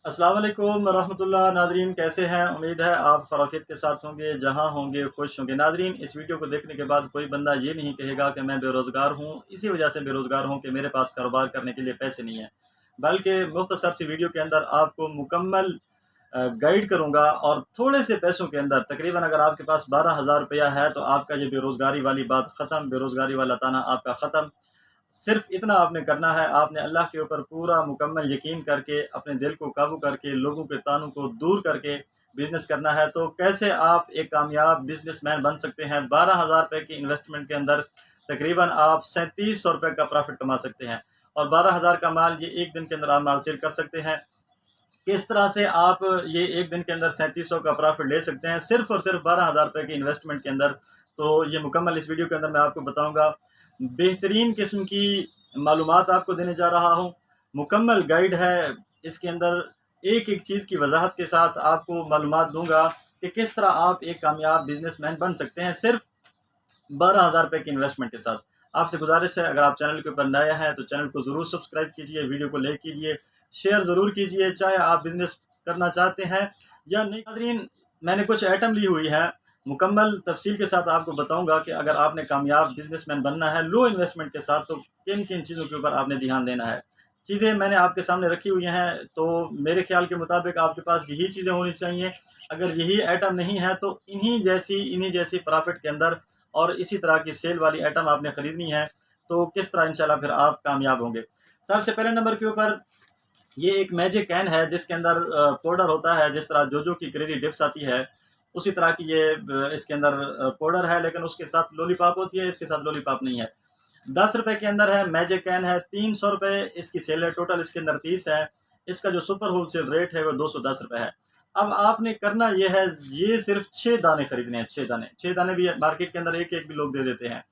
अस्सलाम वालेकुम रहमतुल्लाह। नादरीन कैसे हैं? उम्मीद है आप खैरियत के साथ होंगे, जहां होंगे खुश होंगे। नादरीन, इस वीडियो को देखने के बाद कोई बंदा ये नहीं कहेगा कि मैं बेरोज़गार हूँ, इसी वजह से बेरोज़गार हूँ कि मेरे पास कारोबार करने के लिए पैसे नहीं हैं। बल्कि मुख्तसर सी वीडियो के अंदर आपको मुकम्मल गाइड करूँगा और थोड़े से पैसों के अंदर तकरीबन अगर आपके पास 12,000 रुपया है तो आपका ये बेरोज़गारी वाली बात ख़त्म, बेरोज़गारी वाला ताना आपका ख़त्म। सिर्फ इतना आपने करना है, आपने अल्लाह के ऊपर पूरा मुकम्मल यकीन करके, अपने दिल को काबू करके, लोगों के तानों को दूर करके बिज़नेस करना है। तो कैसे आप एक कामयाब बिज़नेसमैन बन सकते हैं? 12,000 रुपए की इन्वेस्टमेंट के अंदर तकरीबन आप 3700 रुपए का प्रॉफ़िट कमा सकते हैं और 12,000 का माल ये 1 दिन के अंदर आप माल सेल कर सकते हैं। किस तरह से आप ये 1 दिन के अंदर 3700 का प्रॉफ़िट ले सकते हैं, सिर्फ़ और सिर्फ़ 12,000 रुपए की इन्वेस्टमेंट के अंदर। तो ये मुकम्मल इस वीडियो के अंदर मैं आपको बताऊँगा। बेहतरीन किस्म की मालूमात आपको देने जा रहा हूँ। मुकम्मल गाइड है, इसके अंदर एक-एक चीज़ की वज़ाहत के साथ आपको मालूमात दूँगा कि किस तरह आप एक कामयाब बिज़नेसमैन बन सकते हैं, सिर्फ़ 12,000 रुपए की इन्वेस्टमेंट के साथ। आपसे गुज़ारिश है, अगर आप चैनल के ऊपर नए हैं तो चैनल को ज़रूर सब्सक्राइब कीजिए, वीडियो को लाइक कीजिए, शेयर ज़रूर कीजिए, चाहे आप बिज़नेस करना चाहते हैं या नहीं। नाज़रीन, मैंने कुछ आइटम ली हुई है, मुकम्मल तफ़सील के साथ आपको बताऊँगा कि अगर आपने कामयाब बिज़नेसमैन बनना है लो इन्वेस्टमेंट के साथ, तो किन-किन चीज़ों के ऊपर आपने ध्यान देना है। चीज़ें मैंने आपके सामने रखी हुई हैं, तो मेरे ख़्याल के मुताबिक आपके पास यही चीज़ें होनी चाहिए। अगर यही आइटम नहीं है तो इन्हीं जैसी प्रॉफ़िट के अंदर और इसी तरह की सेल वाली आइटम आपने ख़रीदनी है, तो किस तरह इंशाल्लाह फिर आप कामयाब होंगे। सबसे पहले नंबर के ऊपर ये एक मैजिक कैन है जिसके अंदर पाउडर होता है, जिस तरह जोजो की क्रेज़ी डिप्स आती है, उसी तरह की ये इसके अंदर पाउडर है, लेकिन उसके साथ लॉलीपॉप होती है, इसके साथ लॉलीपॉप नहीं है। ₹10 के अंदर है, मैजिक कैन है, ₹300 इसकी सेल है, टोटल इसके अंदर 30 है। इसका जो सुपर होलसेल रेट है वो ₹210 है। अब आपने करना ये है, ये सिर्फ़ 6 दाने खरीदने हैं, 6 दाने। 6 दाने भी मार्केट के अंदर 1-1 भी लोग दे देते हैं।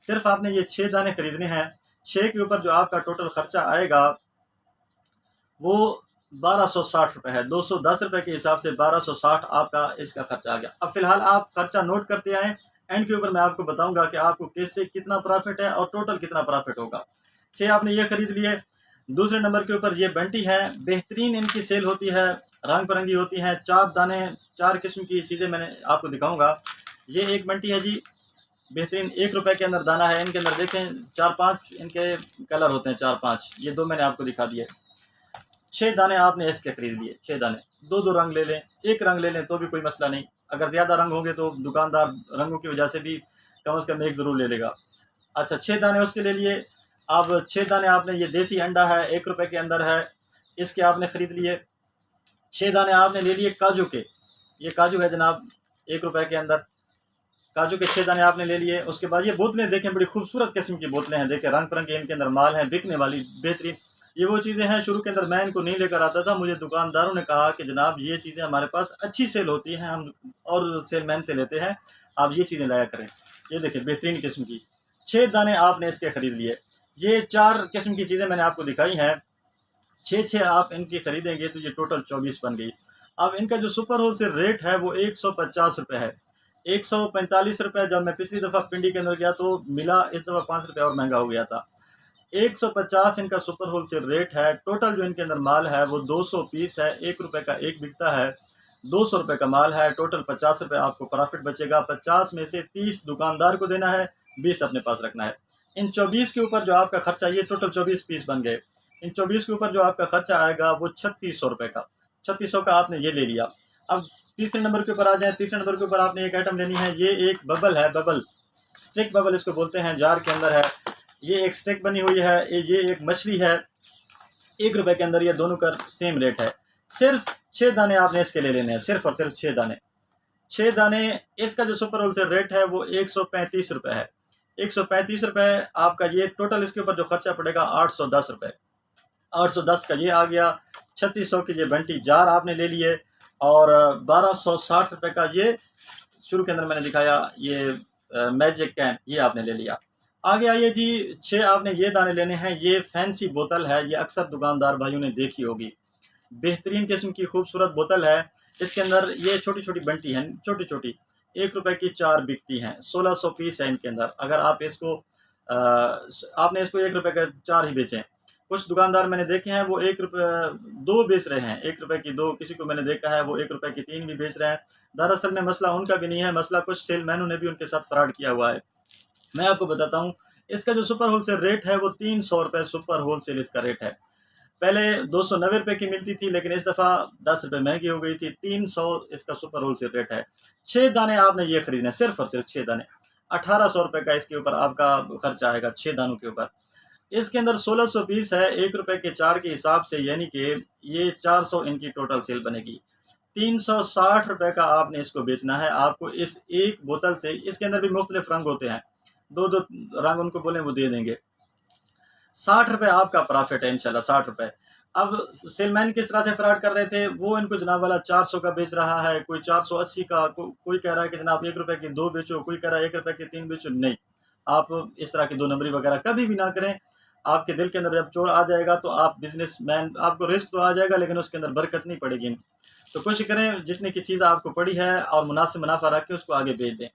सिर्फ़ आपने ये 6 दाने खरीदने हैं। 6 के ऊपर जो आपका टोटल खर्चा आएगा वो ₹1260 है। ₹210 के हिसाब से 1260 आपका इसका खर्चा आ गया। अब फ़िलहाल आप खर्चा नोट करते आएँ, एंड के ऊपर मैं आपको बताऊँगा कि आपको किससे कितना प्रॉफ़िट है और टोटल कितना प्रॉफ़िट होगा। 6 आपने ये खरीद लिए। दूसरे नंबर के ऊपर ये बंटी है, बेहतरीन इनकी सेल होती है, रंग-बिरंगी होती हैं, 4 दाने, 4 किस्म की चीज़ें मैंने आपको दिखाऊँगा। ये एक बंटी है जी, बेहतरीन ₹1 के अंदर दाना है, इनके अंदर देखें 4-5 इनके कलर होते हैं, 4-5, ये 2 मैंने आपको दिखा दिए। 6 दाने आपने इसके खरीद लिए, 6 दाने। 2-2 रंग ले लें, 1 रंग ले लें तो भी कोई मसला नहीं। अगर ज़्यादा रंग होंगे तो दुकानदार रंगों की वजह से भी कम से कम 1 ज़रूर ले लेगा। अच्छा, 6 दाने उसके ले लिए। अब 6 दाने आपने, ये देसी अंडा है, ₹1 के अंदर है, इसके आपने खरीद लिए। 6 दाने आपने ले लिए काजू के, ये काजू है जनाब, ₹1 के अंदर। काजू के 6 दाने आपने ले लिए। उसके बाद ये बोतलें देखें, बड़ी खूबसूरत किस्म की बोतलें हैं, देखें रंग-बिरंगे इनके अंदर माल हैं, बिकने वाली बेहतरीन। ये वो चीज़ें हैं, शुरू के अंदर मैं इनको नहीं लेकर आता था, मुझे दुकानदारों ने कहा कि जनाब ये चीज़ें हमारे पास अच्छी सेल होती हैं, हम और सेलमैन से लेते हैं, आप ये चीज़ें लाया करें। ये देखिए बेहतरीन किस्म की 6 दाने आपने इसके खरीद लिए। ये 4 किस्म की चीज़ें मैंने आपको दिखाई हैं, 6-6 आप इनकी खरीदेंगे तो ये टोटल 24 बन गई। अब इनका जो सुपर होलसेल रेट है वो ₹150 है। ₹145 जब मैं पिछली दफ़ा पिंडी के अंदर गया तो मिला, इस दफ़ा ₹5 और महँगा हो गया था। 150 इनका सुपर होलसेल रेट है। टोटल जो इनके अंदर माल है वो 200 पीस है, ₹1 का एक बिकता है, ₹200 का माल है, टोटल ₹50 आपको प्रॉफ़िट बचेगा। 50 में से 30 दुकानदार को देना है, 20 अपने पास रखना है। इन 24 के ऊपर जो आपका खर्चा, ये टोटल 24 पीस बन गए। इन 24 के ऊपर जो आपका खर्चा आएगा वो ₹3600 का, 3600 का आपने ये ले लिया। अब तीसरे नंबर के ऊपर आ जाएँ, तीसरे नंबर के ऊपर आपने एक आइटम लेनी है, ये एक बबल है, बबल, स्टिक बबल इसको बोलते हैं, जार के अंदर है। ये एक स्टिक बनी हुई है, ये एक मछली है, ₹1 के अंदर ये दोनों का सेम रेट है। सिर्फ़ 6 दाने आपने इसके ले लेने हैं, सिर्फ़ और सिर्फ़ 6 दाने। 6 दाने, इसका जो सुपर होलसेल रेट है वो ₹135 है। ₹135 आपका ये टोटल, इसके ऊपर जो खर्चा पड़ेगा ₹810। 810 का ये आ गया। 3600 की ये बंटी जार आपने ले लिए और ₹1260 का ये शुरू के अंदर मैंने दिखाया, ये मैजिक कैन, ये आपने ले लिया। आगे आइए जी, 6 आपने ये दाने लेने हैं। ये फैंसी बोतल है, ये अक्सर दुकानदार भाइयों ने देखी होगी। बेहतरीन किस्म की खूबसूरत बोतल है। इसके अंदर ये छोटी-छोटी बंटी हैं, छोटी-छोटी, ₹1 की 4 बिकती हैं, 1600 पीस है इनके अंदर। अगर आप इसको आपने इसको ₹1 का 4 ही बेचें। कुछ दुकानदार मैंने देखे हैं वो 1 रुपये 2 बेच रहे हैं, 1 रुपये की 2, किसी को मैंने देखा है वो 1 रुपये की 3 भी बेच रहे हैं। दरअसल में मसला उनका भी नहीं है, मसला कुछ सेलमैनों ने भी उनके साथ फ्रॉड किया हुआ है। मैं आपको बताता हूँ, इसका जो सुपर होलसेल रेट है वो 300 रुपये सुपर होलसेल इसका रेट है। पहले 290 रुपये की मिलती थी, लेकिन इस दफ़ा 10 रुपये महंगी हो गई थी। 300 इसका सुपर होलसेल रेट है। 6 दाने आपने ये खरीदने, सिर्फ और सिर्फ 6 दाने। 1800 रुपये का इसके ऊपर आपका खर्चा आएगा 6 दानों के ऊपर। इसके अंदर 1620 है, 1 रुपये के 4 के हिसाब से, यानी कि ये 400 इनकी टोटल सेल बनेगी। 360 रुपये का आपने इसको बेचना है। आपको इस एक बोतल से, इसके अंदर भी मुख्तलिफ रंग होते हैं, 2-2 रंग उनको बोलें वो दे देंगे। 60 रुपये आपका प्रॉफिट है इंशाल्लाह, 60 रुपये। अब सेलमैन किस तरह से फ्रॉड कर रहे थे, वो इनको जनाब वाला 400 का बेच रहा है, कोई 480 का, कोई कह रहा है कि जनाब 1 रुपये की 2 बेचो, कोई कह रहा है 1 रुपये की 3 बेचो। नहीं, आप इस तरह की 2 नंबरी वगैरह कभी भी ना करें। आपके दिल के अंदर जब चोर आ जाएगा तो आप बिजनेसमैन, आपको रिस्क तो आ जाएगा लेकिन उसके अंदर बरकत नहीं पड़ेगी। तो कोशिश करें जितने की चीज़ आपको पड़ी है और मुनासिब मुनाफा रख के उसको आगे बेच दें।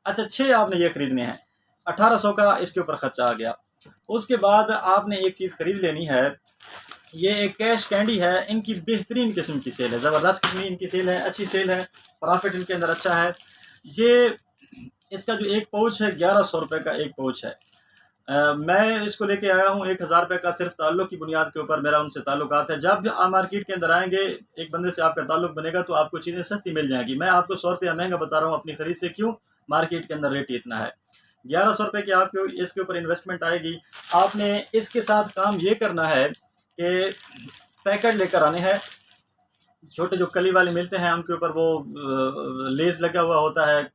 अच्छा, 6 आपने ये खरीदने हैं, 1800 का इसके ऊपर खर्चा आ गया। उसके बाद आपने एक चीज़ खरीद लेनी है, ये एक कैश कैंडी है। इनकी बेहतरीन किस्म की सेल है, ज़बरदस्त किस्म इनकी सेल है, अच्छी सेल है, प्रॉफिट इनके अंदर अच्छा है। ये इसका जो एक पाउच है 1100 रुपये का एक पाउच है। मैं इसको लेके आया हूँ 1000 रुपये का, सिर्फ ताल्लुक की बुनियाद के ऊपर मेरा उनसे ताल्लुकात है। जब आप मार्केट के अंदर आएंगे, एक बंदे से आपका ताल्लुक बनेगा तो आपको चीज़ें सस्ती मिल जाएंगी। मैं आपको 100 रुपया महंगा बता रहा हूँ अपनी खरीद से, क्यों? मार्केट के अंदर रेट इतना है। 1100 रुपये की आपको इसके ऊपर इन्वेस्टमेंट आएगी। आपने इसके साथ काम ये करना है कि पैकेट लेकर आने हैं, छोटे जो कली वाले मिलते हैं उनके ऊपर वो लेस लगा हुआ होता है,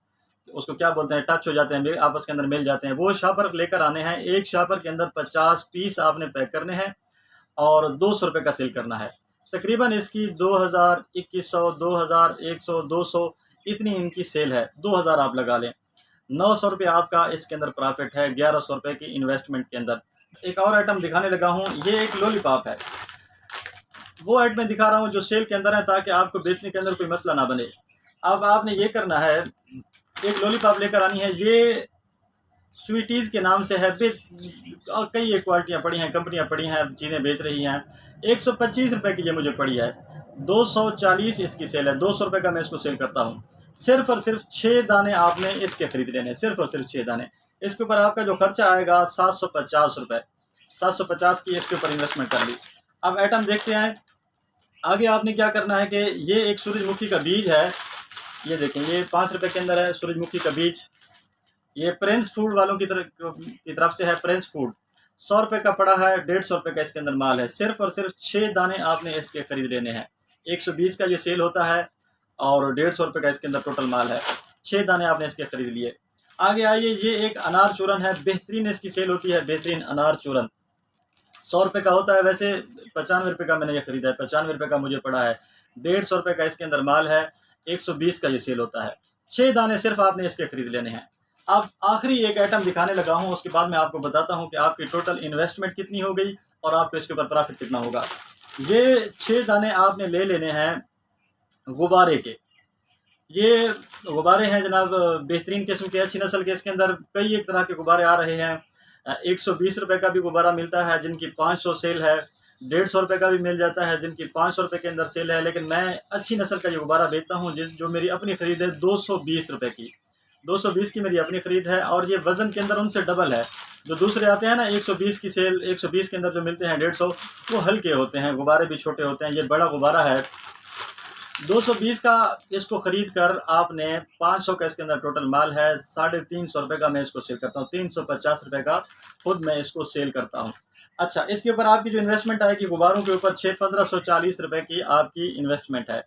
उसको क्या बोलते हैं, टच हो जाते हैं, आपस के अंदर मिल जाते हैं, वो शापर लेकर आने हैं। एक शापर के अंदर 50 पीस आपने पैक करने हैं और 200 रुपये का सेल करना है। तकरीबन इसकी 2000, 2100, 2000, 100, 200 इतनी इनकी सेल है। 2000 आप लगा लें, 900 रुपये आपका इसके अंदर प्रॉफिट है 1100 रुपये की इन्वेस्टमेंट के अंदर। एक और आइटम दिखाने लगा हूँ, ये एक लॉलीपॉप है। वो आइटम मैं दिखा रहा हूँ जो सेल के अंदर है, ताकि आपको बेचने के अंदर कोई मसला ना बने। अब आपने ये करना है, एक लॉलीपॉप लेकर आनी है। ये स्वीटीज़ के नाम से है, कई एक क्वालिटियाँ पड़ी हैं, कंपनियाँ पड़ी हैं, चीज़ें बेच रही हैं। 125 रुपये की ये मुझे पड़ी है, 240 इसकी सेल है, 200 रुपये का मैं इसको सेल करता हूँ। सिर्फ और सिर्फ 6 दाने आपने इसके खरीद लेने, सिर्फ और सिर्फ 6 दाने। इसके ऊपर आपका जो खर्चा आएगा 750 रुपये, 750 की इसके ऊपर इन्वेस्टमेंट कर ली। अब आइटम देखते हैं आगे। आपने क्या करना है कि ये एक सूरजमुखी का बीज है, ये देखें, ये 5 रुपये के अंदर है सूरजमुखी का बीज। ये प्रिंस फूड वालों की तरफ से है, प्रिंस फूड। 100 रुपये का पड़ा है, 150 रुपये का इसके अंदर माल है। सिर्फ और सिर्फ 6 दाने आपने इसके खरीद लेने हैं। 120 का ये सेल होता है और 150 रुपये का इसके अंदर टोटल माल है। 6 दाने आपने इसके खरीद लिए। आगे आइए, ये एक अनार चूरन है, बेहतरीन इसकी सेल होती है, बेहतरीन अनार चूरन। 100 रुपये का होता है, वैसे 95 रुपये का मैंने ये खरीदा है, 95 रुपये का मुझे पड़ा है। 150 रुपये का इसके अंदर माल है, 120 का ये सेल होता है। 6 दाने सिर्फ आपने इसके खरीद लेने हैं। अब आखिरी एक आइटम दिखाने लगा हूँ, उसके बाद मैं आपको बताता हूँ कि आपकी टोटल इन्वेस्टमेंट कितनी हो गई और आपको इसके ऊपर प्रॉफिट कितना होगा। ये 6 दाने आपने ले लेने हैं गुब्बारे के। ये गुब्बारे हैं जनाब, बेहतरीन किस्म के, अच्छी नस्ल के। इसके अंदर कई एक तरह के गुब्बारे आ रहे हैं। 120 रुपये का भी गुब्बारा मिलता है जिनकी 500 सेल है, 150 रुपये का भी मिल जाता है जिनकी 500 रुपये के अंदर सेल है। लेकिन मैं अच्छी नस्ल का ये गुब्बारा बेचता हूँ, जो मेरी अपनी ख़रीद है 220 रुपये की, 220 की मेरी अपनी ख़रीद है। और ये वज़न के अंदर उनसे डबल है। जो दूसरे आते हैं ना 120 की सेल, 120 के अंदर जो मिलते हैं 150, वो हल्के होते हैं, गुब्बारे भी छोटे होते हैं। ये बड़ा गुब्बारा है 220 का। इसको ख़रीद कर आपने 500 का इसके अंदर टोटल माल है, 350 रुपये का मैं इसको सेल करता हूँ, 350 रुपये का खुद मैं इसको सेल करता हूँ। अच्छा, इसके ऊपर आपकी जो इन्वेस्टमेंट आएगी गुब्बारों के ऊपर 1540 रुपये की आपकी इन्वेस्टमेंट है।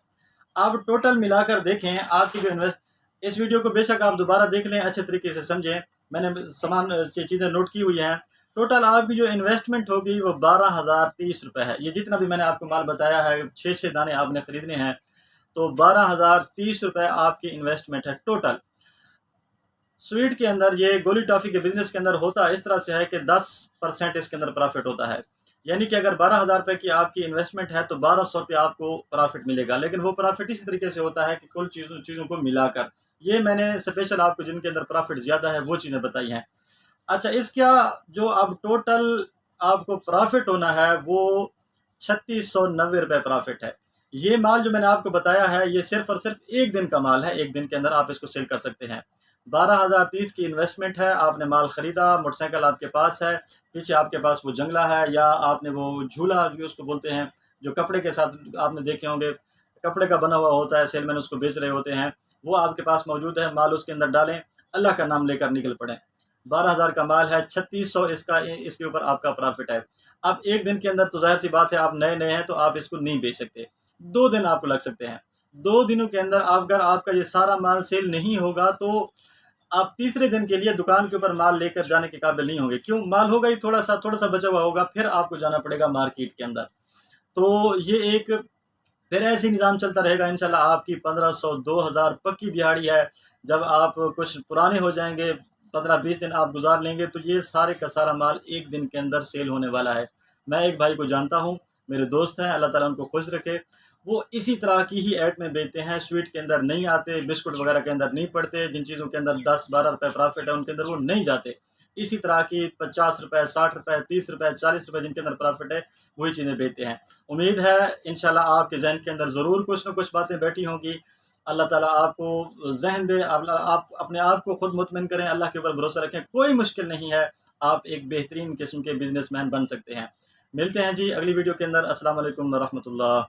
अब टोटल मिलाकर देखें आपकी जो इस वीडियो को बेशक आप दोबारा देख लें, अच्छे तरीके से समझें, मैंने सामान चीज़ें नोट की हुई हैं। टोटल आपकी जो इन्वेस्टमेंट होगी वो 12,030 रुपये है। ये जितना भी मैंने आपको माल बताया है, 6 दाने आपने ख़रीदने हैं, तो 12,030 रुपये आपकी इन्वेस्टमेंट है टोटल। स्वीट के अंदर, ये गोली टॉफ़ी के बिज़नेस के अंदर होता इस तरह से है कि 10% इसके अंदर प्रॉफिट होता है। यानी कि अगर 12,000 रुपये की आपकी इन्वेस्टमेंट है तो 1200 रुपये आपको प्रॉफिट मिलेगा। लेकिन वो प्रॉफिट इसी तरीके से होता है कि कुल चीज़ों को मिलाकर। ये मैंने स्पेशल आपको जिनके अंदर प्रॉफिट ज़्यादा है वो चीज़ें बताई हैं। अच्छा, इसका जो अब टोटल आपको प्रॉफिट होना है वो 3690 रुपये प्रॉफिट है। ये माल जो मैंने आपको बताया है ये सिर्फ और सिर्फ एक दिन का माल है, एक दिन के अंदर आप इसको सेल कर सकते हैं। 12,030 की इन्वेस्टमेंट है, आपने माल ख़रीदा, मोटरसाइकिल आपके पास है, पीछे आपके पास वो जंगला है या आपने वो झूला भी उसको बोलते हैं जो कपड़े के साथ आपने देखे होंगे, कपड़े का बना हुआ होता है, सेलमैन उसको बेच रहे होते हैं, वो आपके पास मौजूद है। माल उसके अंदर डालें, अल्लाह का नाम लेकर निकल पड़ें। 12,000 का माल है, 3600 इसके ऊपर आपका प्रॉफिट है। अब एक दिन के अंदर तो ज़ाहिर सी बात है आप नए नए हैं तो आप इसको नहीं बेच सकते, 2 दिन आपको लग सकते हैं। 2 दिनों के अंदर अगर आपका ये सारा माल सेल नहीं होगा तो आप तीसरे दिन के लिए दुकान के ऊपर माल लेकर जाने के काबिल नहीं होंगे। क्यों? माल होगा ही थोड़ा सा बचा हुआ होगा, फिर आपको जाना पड़ेगा मार्केट के अंदर। तो ये एक फिर ऐसे निज़ाम चलता रहेगा इंशाल्लाह। आपकी 1500 2000 पक्की दिहाड़ी है। जब आप कुछ पुराने हो जाएंगे, 15-20 दिन आप गुजार लेंगे तो ये सारे का सारा माल एक दिन के अंदर सेल होने वाला है। मैं एक भाई को जानता हूँ, मेरे दोस्त हैं, अल्लाह ताला उनको खुश रखे। वो इसी तरह की ही आइटमें बेचते हैं, स्वीट के अंदर नहीं आते, बिस्कुट वगैरह के अंदर नहीं पड़ते, जिन चीज़ों के अंदर 10-12 रुपये प्रॉफिट है उनके अंदर वो नहीं जाते। इसी तरह की 50 रुपये, 60 रुपये, 30 रुपये, 40 रुपये जिनके अंदर प्रॉफिट है वही चीज़ें बेचते हैं। उम्मीद है इंशाल्लाह आपके ज़हन के अंदर ज़रूर कुछ न कुछ बातें बैठी होंगी। अल्लाह ताला आपको ज़हन दे, आप अपने आप को खुद मुतमिन करें, अल्लाह के ऊपर भरोसा रखें, कोई मुश्किल नहीं है, आप एक बेहतरीन किस्म के बिजनेसमैन बन सकते हैं। मिलते हैं जी अगली वीडियो के अंदर। अस्सलाम वालेकुम व रहमतुल्लाह।